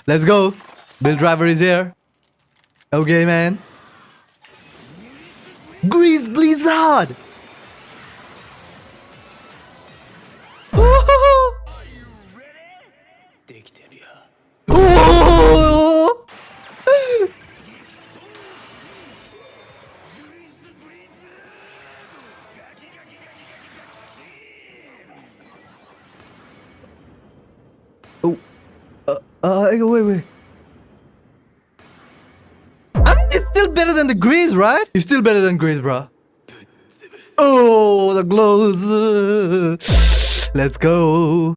Let's go. Bill Driver is here. Okay, man. Grease Blizzard. Oh! Wait. I mean, it's still better than the grease, right? It's still better than grease, bro. Oh, the glows. Let's go.